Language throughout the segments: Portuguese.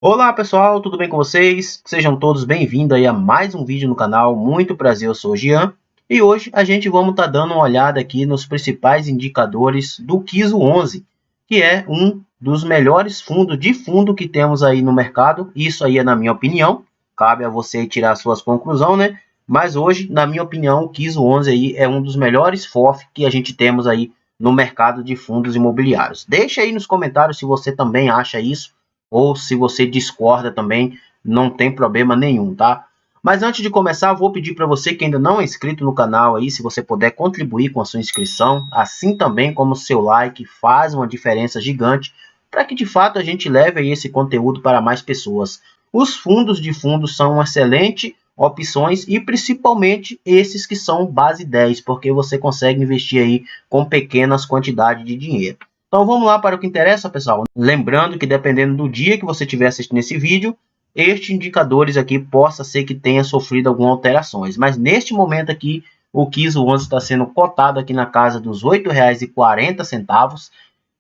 Olá pessoal, tudo bem com vocês? Sejam todos bem-vindos aí a mais um vídeo no canal. Muito prazer, eu sou o Gian. E hoje a gente vamos estar dando uma olhada aqui nos principais indicadores do Kiso 11, que é um dos melhores fundos de fundo que temos aí no mercado. Isso aí é na minha opinião, cabe a você tirar suas conclusões, né? Mas hoje, na minha opinião, o Kiso 11 aí é um dos melhores FOF que a gente temos aí no mercado de fundos imobiliários. Deixa aí nos comentários se você também acha isso ou se você discorda também, não tem problema nenhum, tá? Mas antes de começar, vou pedir para você que ainda não é inscrito no canal aí, se você puder contribuir com a sua inscrição, assim também como o seu like faz uma diferença gigante para que de fato a gente leve aí esse conteúdo para mais pessoas. Os fundos de fundos são excelentes opções e principalmente esses que são base 10, porque você consegue investir aí com pequenas quantidades de dinheiro. Então vamos lá para o que interessa, pessoal. Lembrando que dependendo do dia que você estiver assistindo esse vídeo, estes indicadores aqui possa ser que tenha sofrido algumas alterações. Mas neste momento aqui, o Kiso 11 está sendo cotado aqui na casa dos R$ 8,40.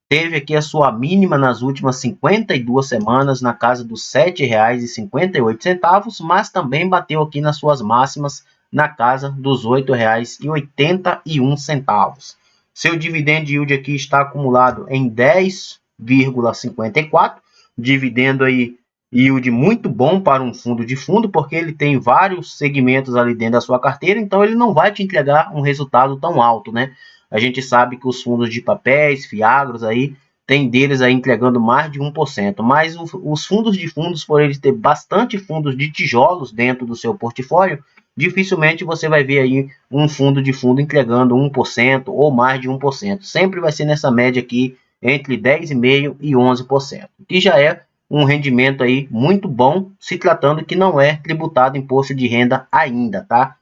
Teve aqui a sua mínima nas últimas 52 semanas na casa dos R$ 7,58, mas também bateu aqui nas suas máximas na casa dos R$ 8,81. Seu dividend yield aqui está acumulado em 10,54, dividendo aí yield muito bom para um fundo de fundo, porque ele tem vários segmentos ali dentro da sua carteira, então ele não vai te entregar um resultado tão alto, né? A gente sabe que os fundos de papéis, fiagros aí, tem deles aí entregando mais de 1%, mas os fundos de fundos, por eles ter bastante fundos de tijolos dentro do seu portfólio, dificilmente você vai ver aí um fundo de fundo entregando 1% ou mais de 1%. Sempre vai ser nessa média aqui entre 10,5% e 11%, que já é um rendimento aí muito bom, se tratando que não é tributado imposto de renda ainda, tá?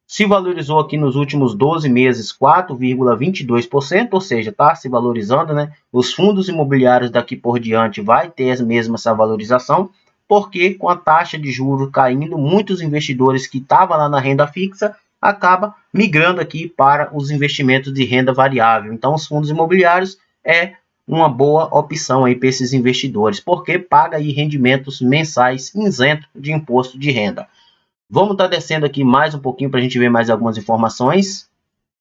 Se valorizou aqui nos últimos 12 meses 4,22%, ou seja, está se valorizando, né? Os fundos imobiliários daqui por diante vai ter mesmo essa valorização, porque com a taxa de juros caindo, muitos investidores que estavam lá na renda fixa acaba migrando aqui para os investimentos de renda variável. Então, os fundos imobiliários é uma boa opção aí para esses investidores, porque paga aí rendimentos mensais isento de imposto de renda. Vamos estar descendo aqui mais um pouquinho para a gente ver mais algumas informações.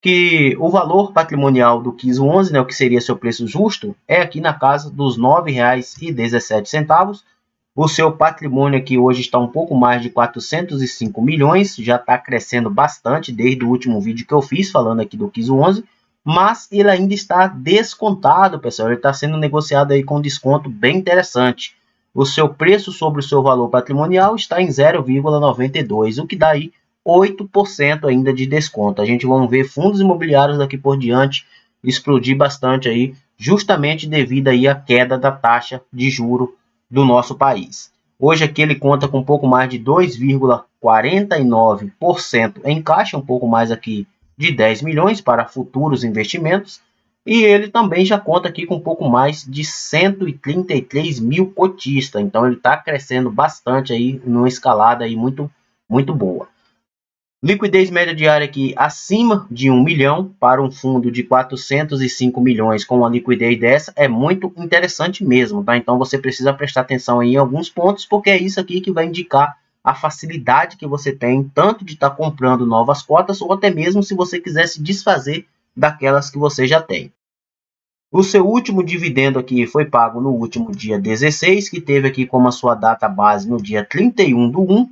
Que o valor patrimonial do Kiso 11, né, o que seria seu preço justo, é aqui na casa dos R$ 9,17. O seu patrimônio aqui hoje está um pouco mais de 405 milhões, já está crescendo bastante desde o último vídeo que eu fiz falando aqui do Kiso 11, mas ele ainda está descontado, pessoal, ele está sendo negociado aí com desconto bem interessante. O seu preço sobre o seu valor patrimonial está em 0,92, o que dá aí 8% ainda de desconto. A gente vai ver fundos imobiliários daqui por diante explodir bastante aí, justamente devido aí à queda da taxa de juro do nosso país. Hoje aqui ele conta com um pouco mais de 2,49% em caixa, um pouco mais aqui de 10 milhões para futuros investimentos. E ele também já conta aqui com um pouco mais de 133 mil cotistas. Então ele está crescendo bastante aí, numa escalada aí muito boa. Liquidez média diária aqui acima de 1 milhão para um fundo de 405 milhões com uma liquidez dessa é muito interessante mesmo, tá? Então você precisa prestar atenção em alguns pontos, porque é isso aqui que vai indicar a facilidade que você tem, tanto de estar comprando novas cotas, ou até mesmo se você quiser se desfazer daquelas que você já tem. O seu último dividendo aqui foi pago no último dia 16, que teve aqui como a sua data base no dia 31/1,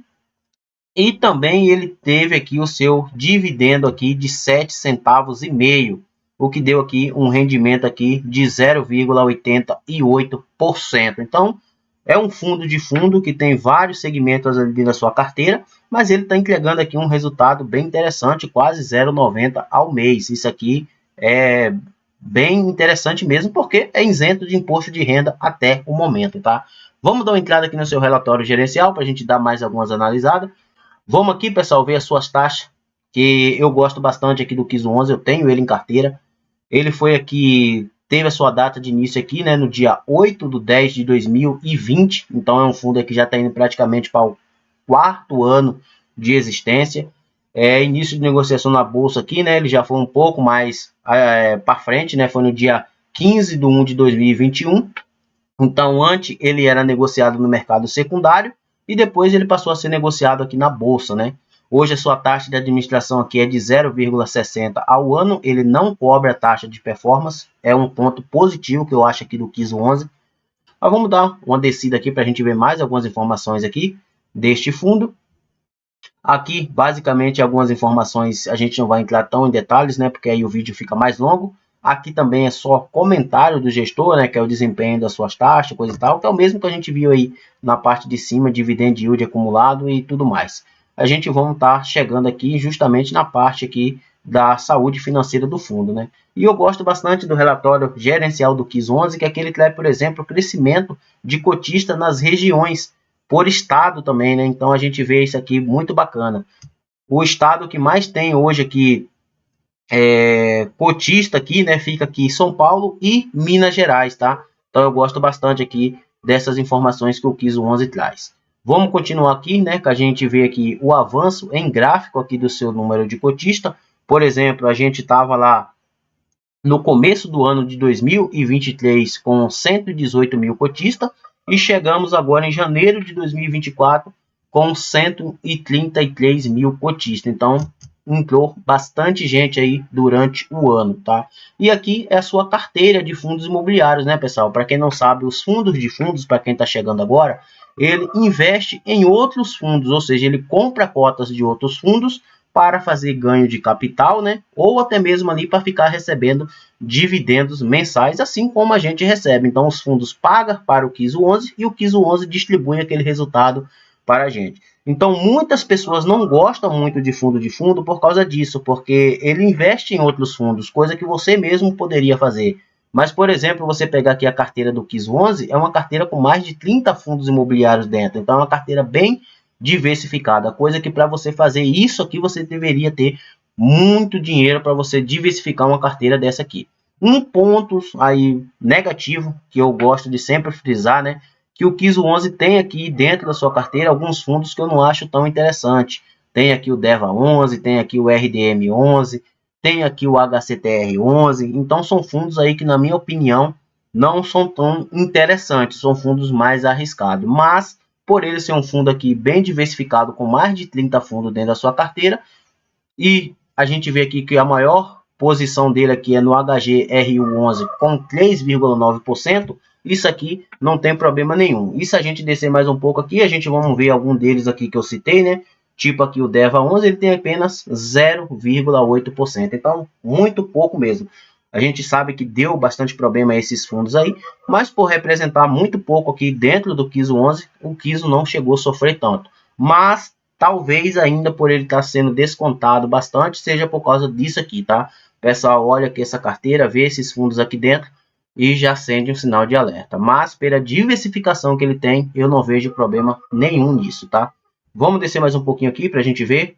e também ele teve aqui o seu dividendo aqui de 7 centavos e meio, o que deu aqui um rendimento aqui de 0,88%. Então, é um fundo de fundo que tem vários segmentos ali na sua carteira, mas ele está entregando aqui um resultado bem interessante, quase 0,90 ao mês. Isso aqui é bem interessante mesmo, porque é isento de imposto de renda até o momento, tá? Vamos dar uma entrada aqui no seu relatório gerencial para a gente dar mais algumas analisadas. Vamos aqui, pessoal, ver as suas taxas, que eu gosto bastante aqui do Kiso 11, eu tenho ele em carteira. Ele foi aqui, teve a sua data de início aqui, né, no dia 8/10/2020, então é um fundo que já está indo praticamente para o quarto ano de existência. Início de negociação na bolsa aqui, né, ele já foi um pouco mais para frente, né, foi no dia 15/1/2021. Então, antes ele era negociado no mercado secundário e depois ele passou a ser negociado aqui na bolsa, né? Hoje a sua taxa de administração aqui é de 0,60 ao ano, ele não cobra a taxa de performance, é um ponto positivo que eu acho aqui do KISO 11. Mas vamos dar uma descida aqui para a gente ver mais algumas informações aqui deste fundo. Aqui, basicamente, algumas informações, a gente não vai entrar tão em detalhes, né, porque aí o vídeo fica mais longo. Aqui também é só comentário do gestor, né, que é o desempenho das suas taxas, coisa e tal, que é o mesmo que a gente viu aí na parte de cima, dividend yield acumulado e tudo mais. A gente vamos estar chegando aqui justamente na parte aqui da saúde financeira do fundo, né? E eu gosto bastante do relatório gerencial do KIS 11, que é aquele que traz, por exemplo, o crescimento de cotista nas regiões por estado também, né? Então a gente vê isso aqui muito bacana. O estado que mais tem hoje aqui cotista aqui, né? Fica aqui São Paulo e Minas Gerais, tá? Então eu gosto bastante aqui dessas informações que o KIS 11 traz. Vamos continuar aqui, né? Que a gente vê aqui o avanço em gráfico aqui do seu número de cotista. Por exemplo, a gente estava lá no começo do ano de 2023 com 118 mil cotistas e chegamos agora em janeiro de 2024 com 133 mil cotistas. Então, entrou bastante gente aí durante o ano, tá? E aqui é a sua carteira de fundos imobiliários, né, pessoal? Para quem não sabe, os fundos de fundos, para quem está chegando agora, ele investe em outros fundos, ou seja, ele compra cotas de outros fundos para fazer ganho de capital, né? Ou até mesmo ali para ficar recebendo dividendos mensais, assim como a gente recebe. Então, os fundos pagam para o KIS 11 e o KIS 11 distribui aquele resultado para a gente. Então, muitas pessoas não gostam muito de fundo por causa disso, porque ele investe em outros fundos, coisa que você mesmo poderia fazer. Mas, por exemplo, você pegar aqui a carteira do KIS 11, é uma carteira com mais de 30 fundos imobiliários dentro. Então, é uma carteira bem diversificada, coisa que para você fazer isso aqui, você deveria ter muito dinheiro para você diversificar uma carteira dessa aqui. Um ponto aí negativo que eu gosto de sempre frisar, né, que o KIS 11 tem aqui dentro da sua carteira alguns fundos que eu não acho tão interessante. Tem aqui o DEVA 11, tem aqui o RDM 11, tem aqui o HCTR 11. Então são fundos aí que, na minha opinião, não são tão interessantes, são fundos mais arriscados. Mas, por ele ser um fundo aqui bem diversificado, com mais de 30 fundos dentro da sua carteira, e a gente vê aqui que a maior posição dele aqui é no HGRU11 com 3,9%. Isso aqui não tem problema nenhum. E se a gente descer mais um pouco aqui, a gente vamos ver algum deles aqui que eu citei, né? Tipo aqui o DEVA 11, ele tem apenas 0,8%. Então, muito pouco mesmo. A gente sabe que deu bastante problema a esses fundos aí, mas por representar muito pouco aqui dentro do KISO 11, o KISO não chegou a sofrer tanto. Mas talvez ainda por ele estar sendo descontado bastante, seja por causa disso aqui, tá? Pessoal, olha aqui essa carteira, vê esses fundos aqui dentro e já acende um sinal de alerta. Mas pela diversificação que ele tem, eu não vejo problema nenhum nisso, tá? Vamos descer mais um pouquinho aqui para a gente ver.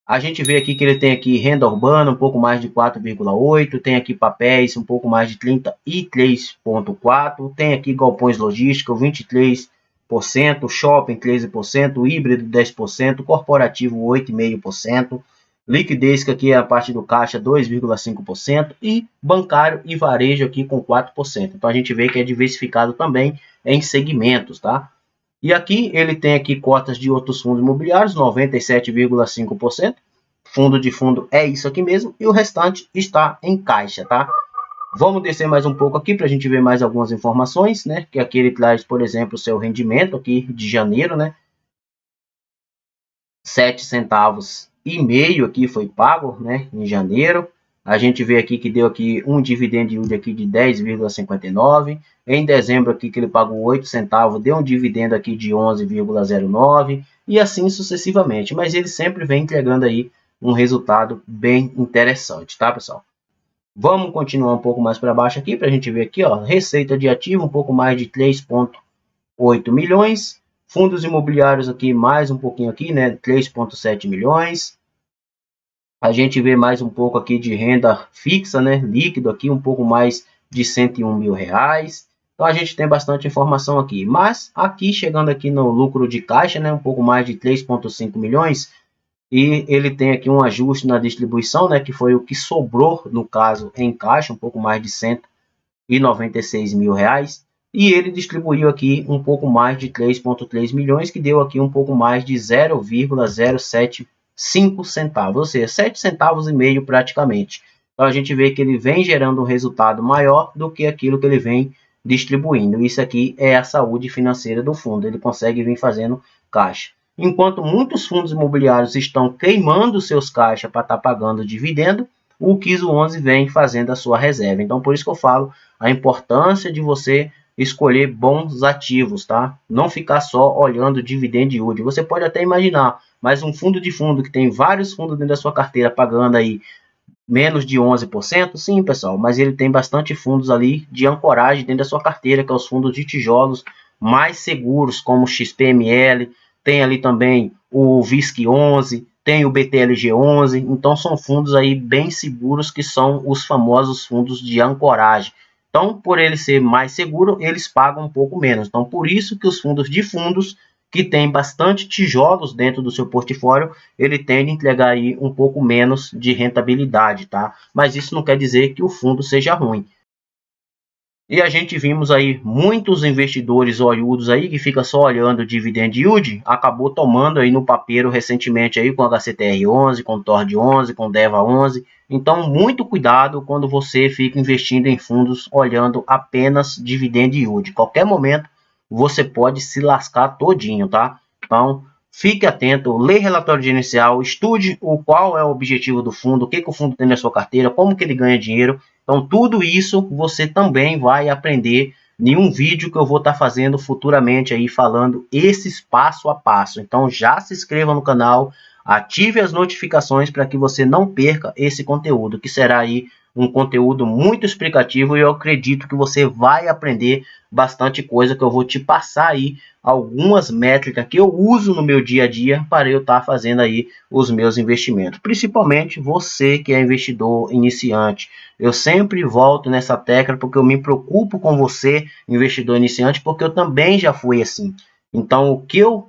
A gente vê aqui que ele tem aqui renda urbana, um pouco mais de 4,8, tem aqui papéis, um pouco mais de 33,4, tem aqui galpões logísticos, 23%, shopping 13%, híbrido 10%, corporativo 8,5%, liquidez, que aqui é a parte do caixa 2,5% e bancário e varejo aqui com 4%. Então a gente vê que é diversificado também em segmentos, tá? E aqui ele tem aqui cotas de outros fundos imobiliários, 97,5%. Fundo de fundo é isso aqui mesmo. E o restante está em caixa, tá? Vamos descer mais um pouco aqui para a gente ver mais algumas informações, né? Que aqui ele traz, por exemplo, o seu rendimento aqui de janeiro, né? 7 centavos e meio aqui foi pago, né? Em janeiro. A gente vê aqui que deu aqui um dividend yield aqui de 10,59. Em dezembro aqui que ele pagou 8 centavos, deu um dividendo aqui de 11,09 e assim sucessivamente. Mas ele sempre vem entregando aí um resultado bem interessante, tá, pessoal? Vamos continuar um pouco mais para baixo aqui para a gente ver aqui, ó, receita de ativo um pouco mais de 3,8 milhões. Fundos imobiliários aqui mais um pouquinho aqui, né, 3,7 milhões. A gente vê mais um pouco aqui de renda fixa, né? Líquido aqui, um pouco mais de 101 mil reais. Então a gente tem bastante informação aqui. Mas aqui, chegando aqui no lucro de caixa, né? Um pouco mais de 3,5 milhões. E ele tem aqui um ajuste na distribuição, né? Que foi o que sobrou, no caso, em caixa, um pouco mais de 196 mil reais. e ele distribuiu aqui um pouco mais de 3,3 milhões, que deu aqui um pouco mais de 0,075 centavos, ou seja, 7 centavos e meio praticamente. Então a gente vê que ele vem gerando um resultado maior do que aquilo que ele vem distribuindo. Isso aqui é a saúde financeira do fundo, ele consegue vir fazendo caixa. Enquanto muitos fundos imobiliários estão queimando seus caixas para estar pagando dividendo, o KISO 11 vem fazendo a sua reserva. Então por isso que eu falo a importância de você escolher bons ativos, tá? Não ficar só olhando dividend yield. Você pode até imaginar, mas um fundo de fundo que tem vários fundos dentro da sua carteira pagando aí menos de 11%, sim, pessoal, mas ele tem bastante fundos ali de ancoragem dentro da sua carteira, que é os fundos de tijolos mais seguros, como o XPML, tem ali também o VISC 11, tem o BTLG 11, então são fundos aí bem seguros, que são os famosos fundos de ancoragem. Então, por ele ser mais seguro, eles pagam um pouco menos. Então, por isso que os fundos de fundos que tem bastante tijolos dentro do seu portfólio, ele tende a entregar aí um pouco menos de rentabilidade, tá? Mas isso não quer dizer que o fundo seja ruim. E a gente vimos aí muitos investidores olhudos aí que fica só olhando dividend yield, acabou tomando aí no papeiro recentemente aí com HCTR 11, com TORD 11, com DEVA 11. Então, muito cuidado quando você fica investindo em fundos olhando apenas dividend yield. Qualquer momento você pode se lascar todinho, tá? Então, fique atento, leia relatório gerencial, estude qual é o objetivo do fundo, o que o fundo tem na sua carteira, como que ele ganha dinheiro. Então, tudo isso você também vai aprender em um vídeo que eu vou estar fazendo futuramente aí, falando esses passo a passo. Então, já se inscreva no canal, ative as notificações para que você não perca esse conteúdo, que será aí um conteúdo muito explicativo, e eu acredito que você vai aprender bastante coisa, que eu vou te passar aí algumas métricas que eu uso no meu dia a dia para eu estar fazendo aí os meus investimentos. Principalmente você que é investidor iniciante. Eu sempre volto nessa tecla porque eu me preocupo com você, investidor iniciante, porque eu também já fui assim. Então, o que eu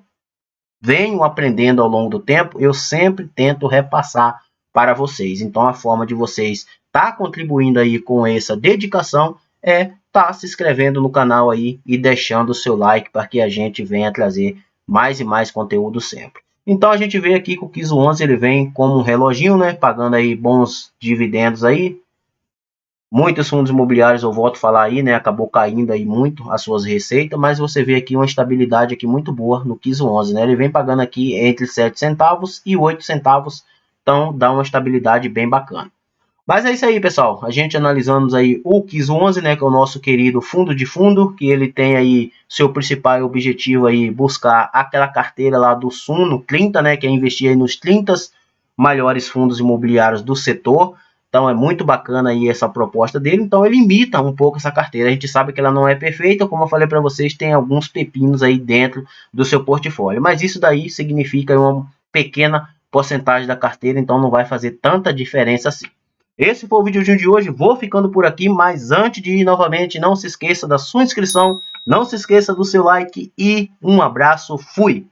venho aprendendo ao longo do tempo, eu sempre tento repassar para vocês. Então, a forma de vocês estar contribuindo aí com essa dedicação é estar se inscrevendo no canal aí e deixando o seu like para que a gente venha trazer mais e mais conteúdo sempre. Então, a gente vê aqui que o KISO 11 ele vem como um reloginho, né, pagando aí bons dividendos aí. Muitos fundos imobiliários, eu volto a falar aí, né, acabou caindo aí muito as suas receitas, mas você vê aqui uma estabilidade aqui muito boa no KISO 11, né? Ele vem pagando aqui entre 7 centavos e 8 centavos, então dá uma estabilidade bem bacana. Mas é isso aí, pessoal. A gente analisamos aí o KISO 11, né, que é o nosso querido fundo de fundo, que ele tem aí seu principal objetivo aí buscar aquela carteira lá do Suno 30, né, que é investir aí nos 30 maiores fundos imobiliários do setor. Então é muito bacana aí essa proposta dele. Então ele imita um pouco essa carteira. A gente sabe que ela não é perfeita, como eu falei para vocês, tem alguns pepinos aí dentro do seu portfólio. Mas isso daí significa uma pequena porcentagem da carteira, então não vai fazer tanta diferença assim. Esse foi o vídeo de hoje, vou ficando por aqui, mas antes de ir novamente, não se esqueça da sua inscrição, não se esqueça do seu like e um abraço, fui!